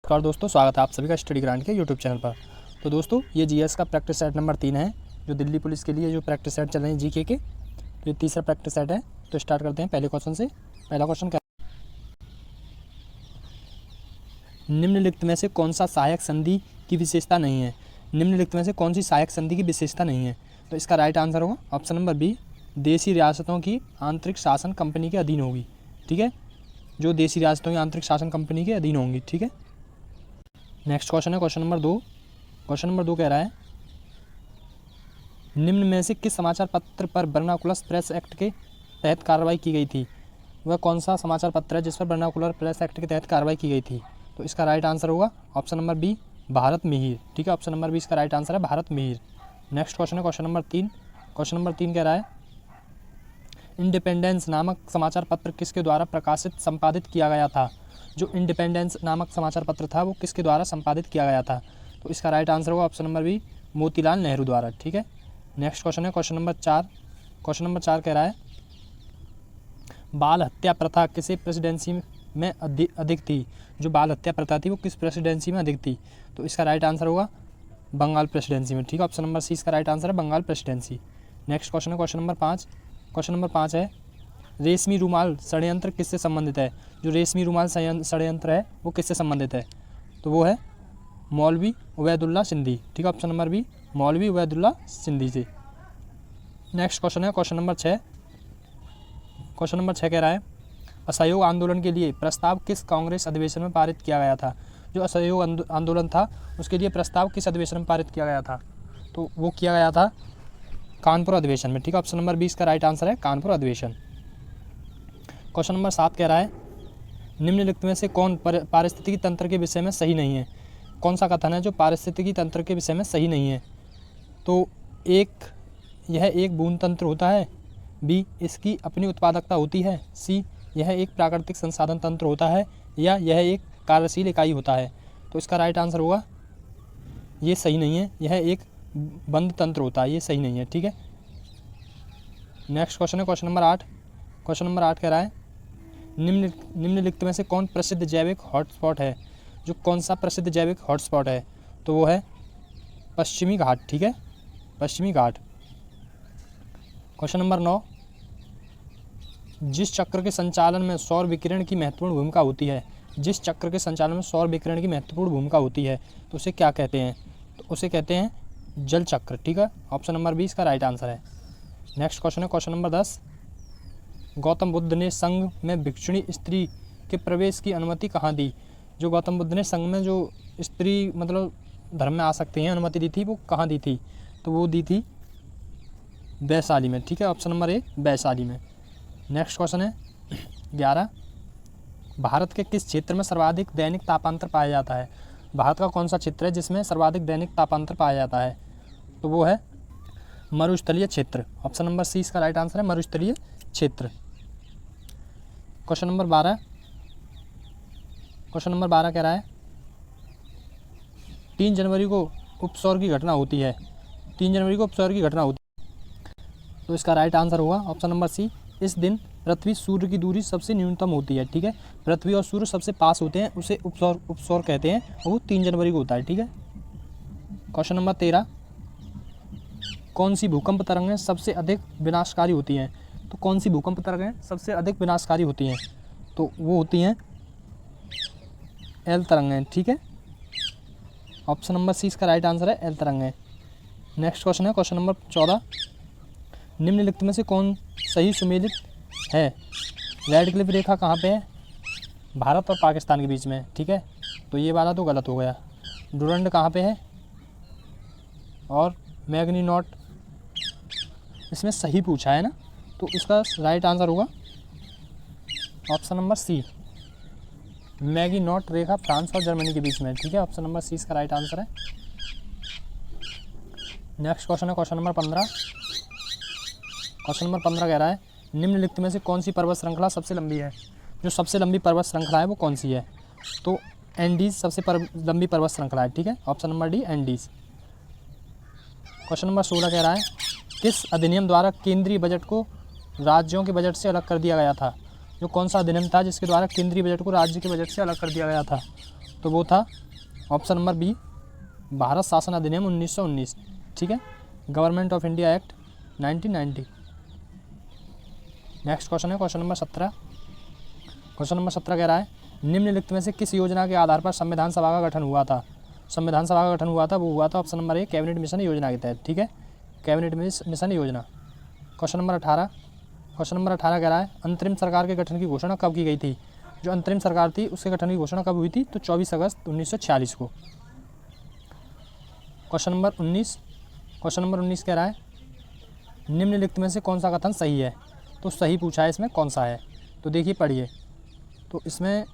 नमस्कार दोस्तों, स्वागत है आप सभी का स्टडी ग्रांट के यूट्यूब चैनल पर। तो दोस्तों, ये जीएस का प्रैक्टिस सेट नंबर 3 है, जो दिल्ली पुलिस के लिए जो प्रैक्टिस सेट चल रहे हैं जीके के। तो ये तीसरा प्रैक्टिस सेट है। तो स्टार्ट करते हैं पहले क्वेश्चन से। पहला क्वेश्चन क्या, निम्नलिखित में से कौन सा सहायक संधि की विशेषता नहीं है? निम्नलिखित में से कौन सी सहायक संधि की विशेषता नहीं है? तो इसका राइट आंसर होगा ऑप्शन नंबर बी, देशी रियासतों की आंतरिक शासन कंपनी के अधीन होगी। ठीक है, जो देशी रियासतों की आंतरिक शासन कंपनी के अधीन होंगी। ठीक है, नेक्स्ट क्वेश्चन है क्वेश्चन नंबर 2। क्वेश्चन नंबर 2 कह रहा है, निम्न में से किस समाचार पत्र पर वर्नाकुलर प्रेस एक्ट के तहत कार्रवाई की गई थी? वह कौन सा समाचार पत्र है जिस पर वर्नाकुलर प्रेस एक्ट के तहत कार्रवाई की गई थी? तो इसका राइट आंसर होगा option number B, Bharat Mihir. ठीक है, ऑप्शन नंबर बी इसका राइट आंसर है, भारत मिहिर। नेक्स्ट क्वेश्चन है क्वेश्चन नंबर 3। क्वेश्चन नंबर 3 कह रहा है, इंडिपेंडेंस नामक समाचार पत्र किसके द्वारा प्रकाशित संपादित किया गया था? जो इंडिपेंडेंस नामक समाचार पत्र था वो किसके द्वारा संपादित किया गया था? तो इसका राइट आंसर होगा option number B, Motilal Nehru द्वारा। ठीक है, नेक्स्ट क्वेश्चन है क्वेश्चन नंबर 4। क्वेश्चन नंबर 4 कह रहा है, बाल हत्या प्रथा किसे प्रेसिडेंसी में अधिक थी? जो बाल हत्या प्रथा थी वो किस प्रेसिडेंसी में अधिक थी? तो इसका राइट आंसर होगा बंगाल प्रेसिडेंसी में। ठीक है, ऑप्शन नंबर सी इसका राइट आंसर है, बंगाल प्रेसिडेंसी। नेक्स्ट क्वेश्चन है क्वेश्चन नंबर 5। क्वेश्चन नंबर 5 है, रेशमी रुमाल षड्यंत्र किससे संबंधित है? जो रेशमी रुमाल षड्यंत्र है वो किससे संबंधित है? तो वो है मौलवी उबैदुल्ला सिंधी। ठीक है, ऑप्शन नंबर बी, मौलवी उबैदुल्ला सिंधी से। नेक्स्ट क्वेश्चन है क्वेश्चन नंबर 6। क्वेश्चन नंबर 6 कह रहा है, असहयोग आंदोलन के लिए प्रस्ताव किस कांग्रेस अधिवेशन में पारित किया गया था? जो असहयोग आंदोलन था उसके लिए प्रस्ताव किस अधिवेशन में पारित किया गया था? तो वो किया गया था कानपुर अधिवेशन में। ठीक है, ऑप्शन नंबर 20 का राइट आंसर है, कानपुर अधिवेशन। क्वेश्चन नंबर 7 कह रहा है, निम्नलिखित में से कौन पारिस्थितिकी तंत्र के विषय में सही नहीं है? कौन सा कथन है जो पारिस्थितिकी तंत्र के विषय में सही नहीं है? तो यह एक बूंद तंत्र होता है, बी, इसकी अपनी उत्पादकता होती है, सी, यह एक प्राकृतिक संसाधन तंत्र होता है, या यह एक कार्यशील इकाई होता है? तो इसका राइट आंसर होगा, ये सही नहीं है, यह एक बंद तंत्र होता है, ये सही नहीं है। ठीक है, नेक्स्ट क्वेश्चन है क्वेश्चन नंबर 8। क्वेश्चन नंबर 8 कह रहा है, निम्नलिखित में से कौन प्रसिद्ध जैविक हॉटस्पॉट है? जो कौन सा प्रसिद्ध जैविक हॉटस्पॉट है? तो वो है पश्चिमी घाट। ठीक है, पश्चिमी घाट। क्वेश्चन नंबर 9, जिस चक्र के संचालन में सौर विकिरण की महत्वपूर्ण भूमिका होती है, जिस चक्र के संचालन में सौर विकिरण की महत्वपूर्ण भूमिका होती है, तो उसे क्या कहते हैं? तो उसे कहते हैं जल चक्र। ठीक है, ऑप्शन नंबर 20 का राइट आंसर है। नेक्स्ट क्वेश्चन है क्वेश्चन नंबर 10, गौतम बुद्ध ने संघ में भिक्षुणी स्त्री के प्रवेश की अनुमति कहाँ दी? जो गौतम बुद्ध ने संघ में जो स्त्री मतलब धर्म में आ सकती हैं अनुमति दी थी, वो कहाँ दी थी? तो वो दी थी वैशाली में। ठीक है, ऑप्शन नंबर ए, वैशाली में। नेक्स्ट क्वेश्चन है 11, भारत के किस क्षेत्र में सर्वाधिक दैनिक तापांतर पाया जाता है? भारत का कौन सा क्षेत्र है जिसमें सर्वाधिक दैनिक तापांतर पाया जाता है? तो वो है मरुस्थलीय क्षेत्र। ऑप्शन नंबर सी इसका राइट आंसर है, मरुस्थलीय क्षेत्र। Question number 12। क्वेश्चन नंबर 12 कह रहा है, 3 जनवरी को उपसौर की घटना होती है। 3 जनवरी को उपसौर की घटना होती है, तो इसका राइट आंसर होगा ऑप्शन नंबर सी, इस दिन पृथ्वी सूर्य की दूरी सबसे न्यूनतम होती है। ठीक है, पृथ्वी और सूर्य सबसे पास होते हैं, उसे उपसौर कहते हैं, और वो 3 जनवरी को होता है। ठीक है, क्वेश्चन नंबर 13, कौन सी भूकंप तरंगें सबसे अधिक विनाशकारी होती हैं? तो कौन सी भूकंप तरंगें सबसे अधिक विनाशकारी होती हैं? तो वो होती हैं एल तरंगें। ठीक है, ऑप्शन नंबर सी इसका राइट आंसर है, एल तरंगें। नेक्स्ट क्वेश्चन है क्वेश्चन नंबर 14, निम्नलिखित में से कौन सही सुमेलित है? रेड क्लिफ रेखा कहाँ पे है? भारत और पाकिस्तान के बीच में। ठीक है, तो ये वाला तो गलत हो गया। डुरंड कहाँ पे है? और मैगनी नॉट, इसमें सही पूछा है ना, तो इसका राइट आंसर होगा option number C, Maginot रेखा फ्रांस और जर्मनी के बीच में। ठीक है, ऑप्शन नंबर सी इसका राइट आंसर है। नेक्स्ट क्वेश्चन है क्वेश्चन नंबर 15। क्वेश्चन नंबर 15 कह रहा है, निम्नलिखित में से कौन सी पर्वत श्रृंखला सबसे लंबी है? जो सबसे लंबी पर्वत श्रृंखला है वो कौन सी है? तो एंडीज सबसे लंबी पर्वत श्रृंखला है। ठीक है, option number D, Andes. Question number 16 कह रहा है, किस अधिनियम द्वारा केंद्रीय बजट को राज्यों के बजट से अलग कर दिया गया था? जो कौन सा अधिनियम था जिसके द्वारा केंद्रीय बजट को राज्य के बजट से अलग कर दिया गया था? तो वो था ऑप्शन नंबर बी, भारत शासन अधिनियम 1919। ठीक है, government of India act 1990। Next question है क्वेश्चन नंबर 17। क्वेश्चन नंबर 17 कह रहा है निम्नलिखित में से किस योजना के आधार पर संविधान सभा का गठन हुआ था। संविधान सभा का गठन हुआ था, वो हुआ था option number A, cabinet mission योजना के तहत। ठीक है, कैबिनेट मिशन योजना। Question number 18। क्वेश्चन नंबर 18 कह रहा है अंतरिम सरकार के गठन की घोषणा कब की गई थी। जो अंतरिम सरकार थी उसके गठन की घोषणा कब हुई थी, तो 24 अगस्त 1946 को। Question number 19। क्वेश्चन नंबर 19 कह रहा है निम्नलिखित में से कौन सा कथन सही है। तो सही पूछा है, इसमें कौन सा है, तो देखिए पढ़िए। तो इसमें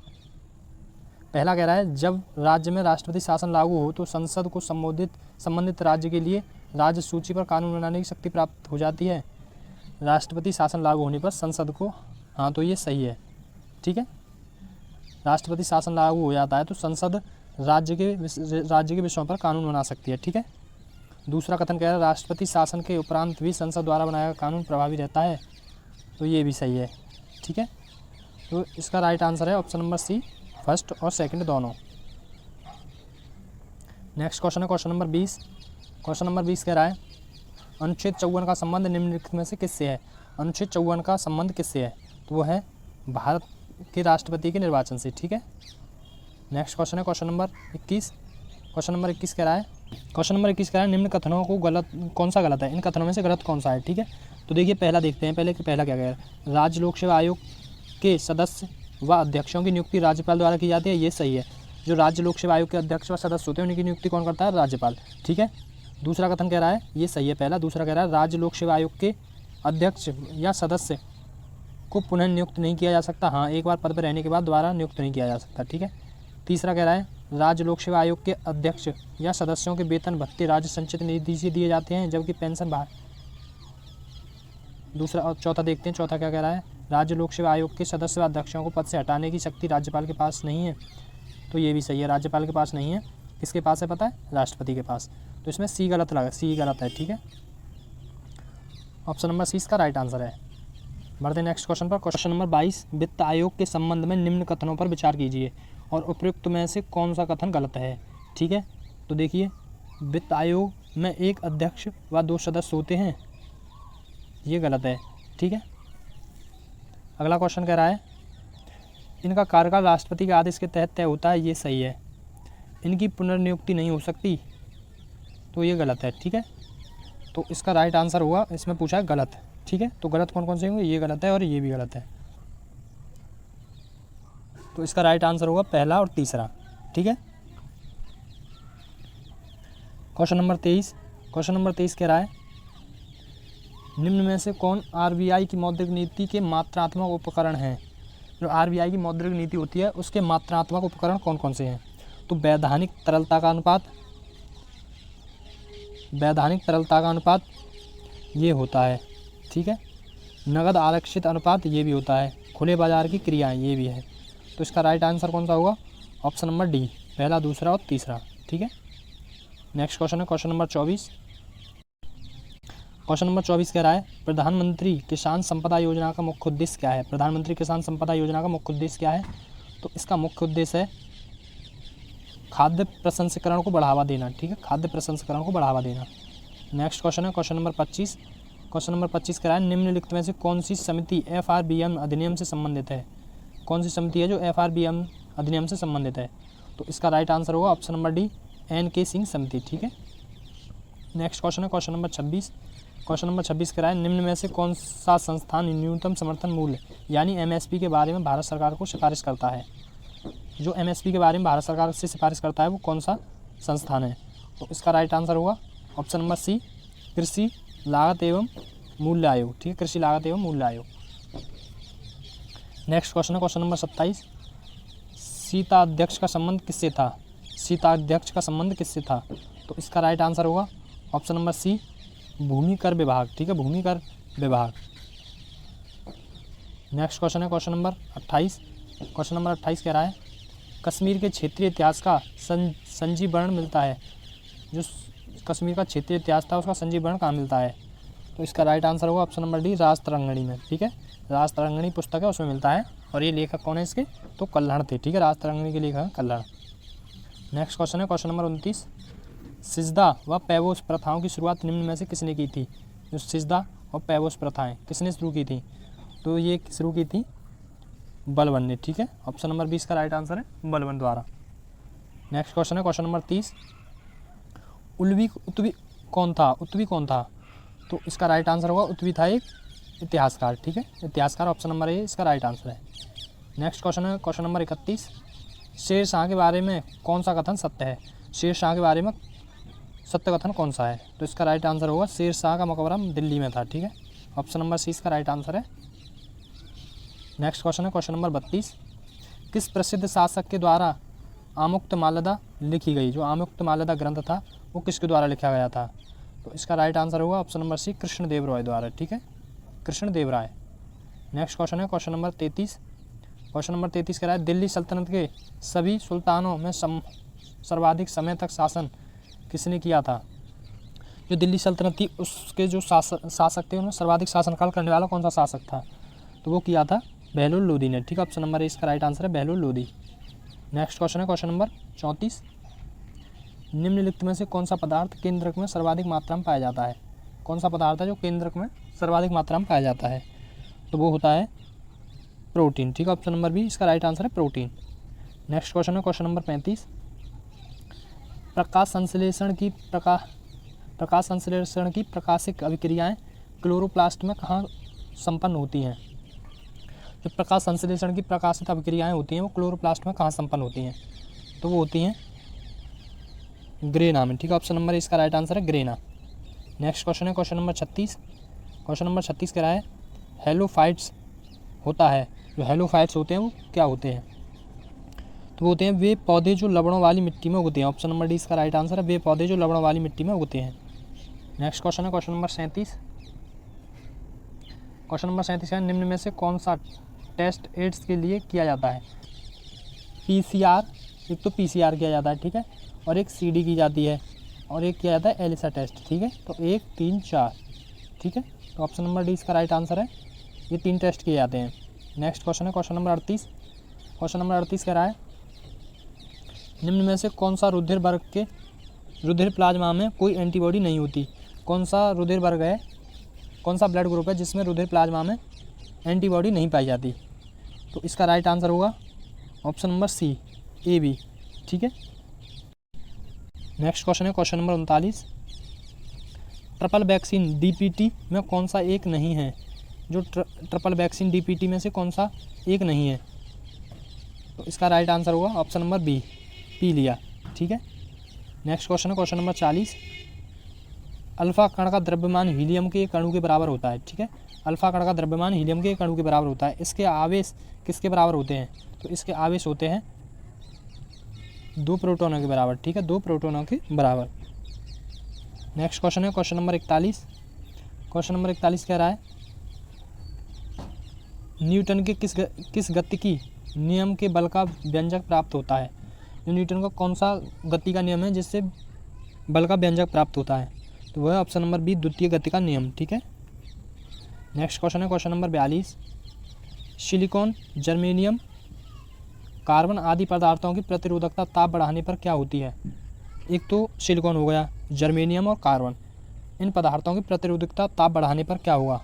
पहला कह रहा है जब राज्य में राष्ट्रपति शासन लागू हो तो संसद को संबंधित राज्य के लिए राज्य सूची पर कानून बनाने की शक्ति प्राप्त हो जाती है। राष्ट्रपति शासन लागू होने पर संसद को, हाँ तो ये सही है। ठीक है, राष्ट्रपति शासन लागू हो जाता है तो संसद राज्य के विषयों पर कानून बना सकती है। ठीक है, दूसरा कथन कह रहा है राष्ट्रपति शासन के उपरांत भी संसद द्वारा बनाया गया कानून प्रभावी रहता है, तो ये भी सही है। ठीक है, तो इसका राइट आंसर है ऑप्शन नंबर सी, फर्स्ट और सेकंड दोनों। नेक्स्ट क्वेश्चन है क्वेश्चन नंबर 20। क्वेश्चन नंबर 20 कह रहा है अनुच्छेद 54 का संबंध निम्नलिखित में से किससे है। अनुच्छेद 54 का संबंध किससे है, तो वो है भारत के राष्ट्रपति के निर्वाचन से। ठीक है, नेक्स्ट क्वेश्चन है क्वेश्चन नंबर 21। क्वेश्चन नंबर 21 कह रहा है निम्न कथनों को कौन सा गलत है, इन कथनों में से गलत कौन सा है। ठीक है, तो देखिए पहला देखते हैं, पहला क्या कह रहा है राज्य लोक सेवा आयोग के सदस्य व अध्यक्षों की नियुक्ति राज्यपाल द्वारा की जाती है, ये सही है। जो राज्य लोक सेवा आयोग के अध्यक्ष व सदस्य होते हैं उनकी नियुक्ति कौन करता है, राज्यपाल। ठीक है, दूसरा कथन कह रहा है ये सही है पहला। दूसरा कह रहा है राज्य लोक सेवा आयोग के अध्यक्ष या सदस्य को पुनः नियुक्त नहीं किया जा सकता, हाँ एक बार पद पर रहने के बाद दोबारा नियुक्त नहीं किया जा सकता। ठीक है, तीसरा कह रहा है राज्य लोक सेवा आयोग के अध्यक्ष या सदस्यों के वेतन भत्ते राज्य संचित निधि से दिए जाते हैं जबकि पेंशन बाहर। दूसरा और चौथा देखते हैं, चौथा क्या कह रहा है राज्य लोक सेवा आयोग के सदस्य व अध्यक्षों को पद से हटाने की शक्ति राज्यपाल के पास नहीं है, तो ये भी सही है, राज्यपाल के पास नहीं है। किसके पास है पता है, राष्ट्रपति के पास। तो इसमें सी गलत लगा, सी गलत है। ठीक है, ऑप्शन नंबर सी इसका राइट आंसर है। बढ़ते हैं नेक्स्ट क्वेश्चन पर। क्वेश्चन नंबर 22 वित्त आयोग के संबंध में निम्न कथनों पर विचार कीजिए और उपयुक्त में से कौन सा कथन गलत है। ठीक है, तो देखिए वित्त आयोग में एक अध्यक्ष व 2 सदस्य होते हैं, ये गलत है। ठीक है, अगला क्वेश्चन कह रहा है इनका कार्यकाल राष्ट्रपति के आदेश के तहत तय होता है, ये सही है। इनकी पुनर्नियुक्ति नहीं हो सकती, तो ये गलत है। ठीक है, तो इसका राइट आंसर हुआ, इसमें पूछा है गलत। ठीक है, तो गलत कौन कौन से होंगे, ये गलत है और ये भी गलत है। तो इसका राइट आंसर होगा पहला और तीसरा। ठीक है, क्वेश्चन नंबर 23। क्वेश्चन नंबर 23 कह रहा है निम्न में से कौन आरबीआई की मौद्रिक नीति के मात्रात्मक उपकरण हैं। जो आरबीआई की मौद्रिक नीति होती है उसके मात्रात्मक उपकरण कौन कौन से हैं, तो वैधानिक तरलता का अनुपात ये होता है। ठीक है, नगद आरक्षित अनुपात ये भी होता है, खुले बाजार की क्रियाएं ये भी है। तो इसका राइट आंसर कौन सा होगा, ऑप्शन नंबर डी, पहला दूसरा और तीसरा। ठीक है, नेक्स्ट क्वेश्चन है क्वेश्चन नंबर 24। क्वेश्चन नंबर 24 कह रहा है प्रधानमंत्री किसान संपदा योजना का मुख्य उद्देश्य क्या है। प्रधानमंत्री किसान संपदा योजना का मुख्य उद्देश्य क्या है, तो इसका मुख्य उद्देश्य है खाद्य प्रसंस्करण को बढ़ावा देना। ठीक है, खाद्य प्रसंस्करण को बढ़ावा देना। नेक्स्ट क्वेश्चन है क्वेश्चन नंबर 25। क्वेश्चन नंबर 25 कह रहा है निम्नलिखित में से कौन सी समिति FRBM अधिनियम से संबंधित है। कौन सी समिति है जो FRBM अधिनियम से संबंधित है, तो इसका राइट आंसर होगा option number D, NK Singh समिति। ठीक है, नेक्स्ट क्वेश्चन है क्वेश्चन नंबर 26। क्वेश्चन नंबर 26 कह रहा है निम्न में से कौन सा संस्थान न्यूनतम समर्थन मूल्य यानी MSP के बारे में भारत सरकार को सिफारिश करता है। जो MSP के बारे में भारत सरकार से सिफारिश करता है वो कौन सा संस्थान है, तो इसका राइट आंसर होगा ऑप्शन नंबर सी, कृषि लागत एवं मूल्य आयोग। ठीक है, कृषि लागत एवं मूल्य आयोग। नेक्स्ट क्वेश्चन है क्वेश्चन नंबर 27। सीता अध्यक्ष का संबंध किससे था। सीता अध्यक्ष का संबंध किससे था, तो इसका राइट आंसर होगा ऑप्शन नंबर सी, भूमि कर विभाग। ठीक है, भूमि कर विभाग। नेक्स्ट क्वेश्चन है क्वेश्चन नंबर 28। क्वेश्चन नंबर 28 कह रहा है कश्मीर के क्षेत्रीय इतिहास का संजीवरण मिलता है। जो कश्मीर का क्षेत्रीय इतिहास था उसका संजीवरण कहाँ मिलता है, तो इसका राइट आंसर होगा ऑप्शन नंबर डी, राजतरंगिणी में। ठीक है, राजतरंगिणी पुस्तक है उसमें मिलता है, और ये लेखक कौन है इसके, तो कल्हड़ थे। ठीक है, राजतरंगिणी के लेखक कल्हड़। नेक्स्ट क्वेश्चन है क्वेश्चन नंबर 29, सिजदा व पैबोस प्रथाओं की शुरुआत निम्न में से किसने की थी? जो सिजदा और पैबोस प्रथाएं किसने शुरू की थी? तो ये शुरू की थी बलबन ने, ठीक है। ऑप्शन नंबर 20 का राइट आंसर है बलबन द्वारा। नेक्स्ट क्वेश्चन है क्वेश्चन नंबर 30, उत्वी कौन था? उत्वी कौन था? तो इसका राइट आंसर होगा उत्वी था एक इतिहासकार, ठीक है, इतिहासकार। ऑप्शन नंबर ए इसका राइट आंसर है। नेक्स्ट क्वेश्चन है क्वेश्चन नंबर 31, शेर शाह के बारे में कौन सा कथन सत्य है? शेर शाह के बारे में सत्य कथन कौन सा है? तो इसका राइट आंसर होगा शेर शाह का मकबरा दिल्ली में था, ठीक है। ऑप्शन नंबर सी इसका राइट आंसर है। नेक्स्ट क्वेश्चन है क्वेश्चन नंबर 32, किस प्रसिद्ध शासक के द्वारा आमुक्तमाल्यदा लिखी गई? जो आमुक्तमाल्यदा ग्रंथ था वो किसके द्वारा लिखा गया था? तो इसका राइट आंसर होगा ऑप्शन नंबर सी कृष्णदेव राय द्वारा, ठीक है, कृष्णदेव राय। नेक्स्ट क्वेश्चन है क्वेश्चन नंबर 33, क्वेश्चन नंबर 33 कह रहा है दिल्ली सल्तनत के सभी सुल्तानों में सर्वाधिक समय तक शासन किसने किया था? जो दिल्ली सल्तनत थी उसके जो शासक थे उन्हें सर्वाधिक शासनकाल करने वाला कौन सा शासक था? तो वो किया था बहलोल लोदी ने, ठीक है। ऑप्शन नंबर ए इसका राइट आंसर है बहलोल लोदी। नेक्स्ट क्वेश्चन है क्वेश्चन नंबर 34, निम्नलिखित में से कौन सा पदार्थ केंद्रक में सर्वाधिक मात्रा में पाया जाता है? कौन सा पदार्थ है जो केंद्रक में सर्वाधिक मात्रा में पाया जाता है? तो वो होता है प्रोटीन, ठीक है। ऑप्शन नंबर बी इसका राइट आंसर है प्रोटीन। नेक्स्ट क्वेश्चन है क्वेश्चन नंबर 35, प्रकाश संश्लेषण की प्रकाशिक अभिक्रियाएं क्लोरोप्लास्ट में कहाँ संपन्न होती हैं? जो प्रकाश संश्लेषण की प्रकाशित अभिक्रियाएं होती हैं वो क्लोरोप्लास्ट में कहाँ संपन्न होती हैं? तो वो होती हैं ग्रेना में, ठीक है। ऑप्शन नंबर इसका राइट आंसर है ग्रेना। नेक्स्ट क्वेश्चन है क्वेश्चन नंबर 36, क्वेश्चन नंबर 36 कह रहा है हेलोफाइट्स होता है। जो हेलोफाइट्स होते हैं वो क्या होते हैं? तो वो होते हैं वे पौधे जो लवणों वाली मिट्टी में उगते हैं। ऑप्शन नंबर डी इसका राइट आंसर है वे पौधे जो लवणों वाली मिट्टी में उगते हैं। नेक्स्ट क्वेश्चन है क्वेश्चन नंबर 37, क्वेश्चन नंबर 37 है निम्न में से कौन सा टेस्ट एड्स के लिए किया जाता है? PCR, एक तो PCR किया जाता है, ठीक है, और एक CD की जाती है और एक किया जाता है एलिसा टेस्ट, ठीक है। तो 1, 3, 4, ठीक है। तो ऑप्शन नंबर डी इसका राइट आंसर है, ये 3 टेस्ट किए जाते हैं। नेक्स्ट क्वेश्चन है क्वेश्चन नंबर 38, क्वेश्चन नंबर 38 कह रहा है निम्न में से कौन सा रुधिर प्लाज्मा में कोई एंटीबॉडी नहीं होती? कौन सा रुधिर वर्ग है, कौन सा ब्लड ग्रुप है जिसमें रुधिर प्लाज्मा में एंटीबॉडी नहीं पाई जाती? तो इसका राइट आंसर होगा ऑप्शन नंबर सी AB, ठीक है। नेक्स्ट क्वेश्चन है question number 39, triple vaccine DPT में कौन सा एक नहीं है? जो ट्रिपल वैक्सीन DPT में से कौन सा एक नहीं है? तो इसका राइट आंसर होगा ऑप्शन नंबर बी पीलिया, ठीक है। नेक्स्ट क्वेश्चन है क्वेश्चन नंबर 40, अल्फा कण का द्रव्यमान हीलियम के एक अणु के बराबर होता है, ठीक है। अल्फा कण का द्रव्यमान हीलियम के एक अणु के बराबर होता है। इसके आवेश किसके बराबर होते हैं? तो इसके आवेश होते हैं 2 प्रोटोनों के बराबर, ठीक है, 2 प्रोटोनों के बराबर। नेक्स्ट क्वेश्चन है क्वेश्चन नंबर 41, क्वेश्चन नंबर 41 कह रहा है न्यूटन के किस गतिकी नियम के बल का व्यंजक प्राप्त होता है? न्यूटन का कौन सा गति का नियम है जिससे बल का व्यंजक प्राप्त होता है? तो वह है ऑप्शन नंबर बी द्वितीय गति का नियम, ठीक है। नेक्स्ट क्वेश्चन है question number 42, silicon, germanium, carbon आदि पदार्थों की प्रतिरोधकता ताप बढ़ाने पर क्या होती है? एक तो सिलिकॉन हो गया, जर्मेनियम और कार्बन, इन पदार्थों की प्रतिरोधकता ताप बढ़ाने पर क्या होगा?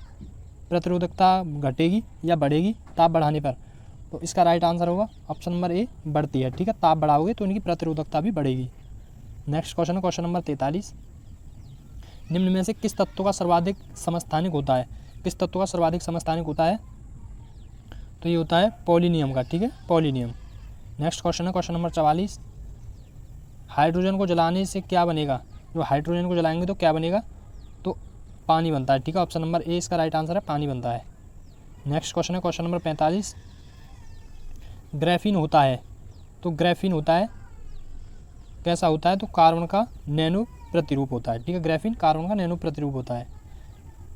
प्रतिरोधकता घटेगी या बढ़ेगी ताप बढ़ाने पर? तो इसका राइट आंसर होगा ऑप्शन नंबर ए बढ़ती है, ठीक है। ताप बढ़ाओगे तो इनकी प्रतिरोधकता भी बढ़ेगी। नेक्स्ट क्वेश्चन है क्वेश्चन नंबर 43, निम्न में से किस तत्व का सर्वाधिक समस्थानिक होता है? किस तत्व का सर्वाधिक समस्थानिक होता है? तो ये होता है पोलिनियम का, ठीक है, पोलिनियम। नेक्स्ट क्वेश्चन है क्वेश्चन नंबर 44, हाइड्रोजन को जलाने से क्या बनेगा? जो हाइड्रोजन को जलाएंगे तो क्या बनेगा? तो पानी बनता है, ठीक है। ऑप्शन नंबर ए इसका राइट आंसर है पानी बनता है। नेक्स्ट क्वेश्चन है क्वेश्चन नंबर 45, ग्रेफीन होता है, तो ग्रेफीन होता है कैसा होता है? तो कार्बन का नैनो प्रतिरूप होता है, ठीक है, ग्रेफीन कार्बन का नैनो प्रतिरूप होता है।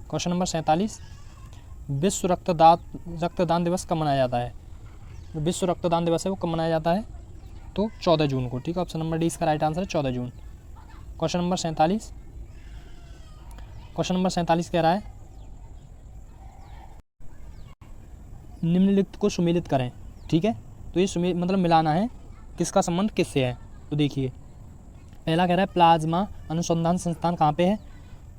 क्वेश्चन नंबर 47, विश्व रक्तदान दिवस कब मनाया जाता है? जो विश्व रक्तदान दिवस है वो कब मनाया जाता है? तो 14 जून को, ठीक है। ऑप्शन नंबर डी इसका राइट आंसर है 14 जून। क्वेश्चन नंबर 47, क्वेश्चन नंबर 47 कह रहा है निम्नलिखित को सुमेलित करें, ठीक है। तो ये मतलब मिलाना है किसका संबंध किससे है। तो देखिए पहला कह रहा है प्लाज्मा अनुसंधान संस्थान कहाँ पे है,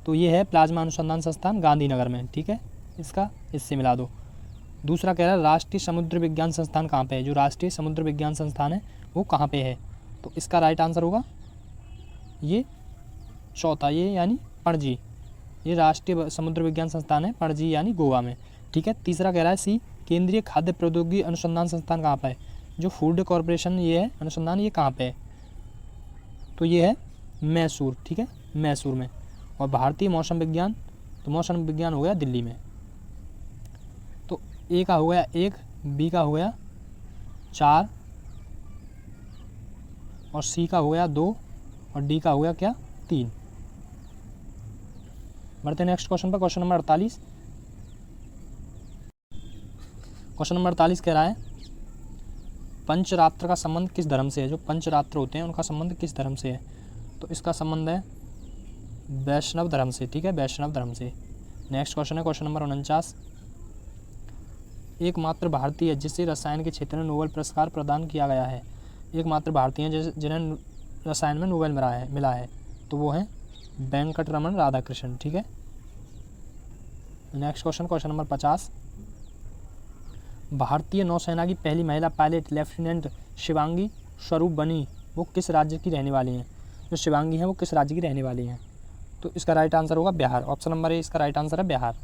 तो ये है प्लाज्मा अनुसंधान संस्थान गांधीनगर में, ठीक है, इसका इससे मिला दो। दूसरा कह रहा है राष्ट्रीय समुद्र विज्ञान संस्थान कहाँ पे है, जो राष्ट्रीय समुद्र विज्ञान संस्थान है वो कहाँ पे है, तो इसका राइट आंसर होगा ये चौथा, ये यानी पणजी, ये राष्ट्रीय समुद्र विज्ञान संस्थान है पणजी यानी गोवा में, ठीक है। तीसरा कह रहा है सी केंद्रीय खाद्य प्रौद्योगिकी अनुसंधान संस्थान कहाँ पे है, जो फूड कॉरपोरेशन ये है अनुसंधान, ये कहाँ पे है, तो ये है मैसूर, ठीक है, मैसूर में। और भारतीय मौसम विज्ञान, तो मौसम विज्ञान हो गया दिल्ली में। तो ए का हो गया 1, बी का हो गया 4 और सी का हो गया 2 और डी का हो गया क्या 3। बढ़ते नेक्स्ट क्वेश्चन पर, क्वेश्चन नंबर 48। क्वेश्चन नंबर 48 कह रहा है पंचरात्र का संबंध किस धर्म से है, जो पंचरात्र होते हैं उनका संबंध किस धर्म से है, तो इसका संबंध है वैष्णव धर्म से, ठीक है, वैष्णव धर्म से। नेक्स्ट क्वेश्चन है क्वेश्चन नंबर 49। एकमात्र भारतीय है जिसे रसायन के क्षेत्र में नोबेल पुरस्कार प्रदान किया गया है, एकमात्र भारतीय हैं जिन्हें रसायन में नोबेल मिला है, तो वो हैं वेंकटरमन राधाकृष्णन, ठीक है। Next question, question number 50। भारतीय नौसेना की पहली महिला पायलट लेफ्टिनेंट शिवांगी स्वरूप बनी, वो किस राज्य की रहने वाली हैं, जो शिवांगी हैं वो किस राज्य की रहने वाली हैं, तो इसका राइट आंसर होगा बिहार। ऑप्शन नंबर ए इसका राइट आंसर है बिहार।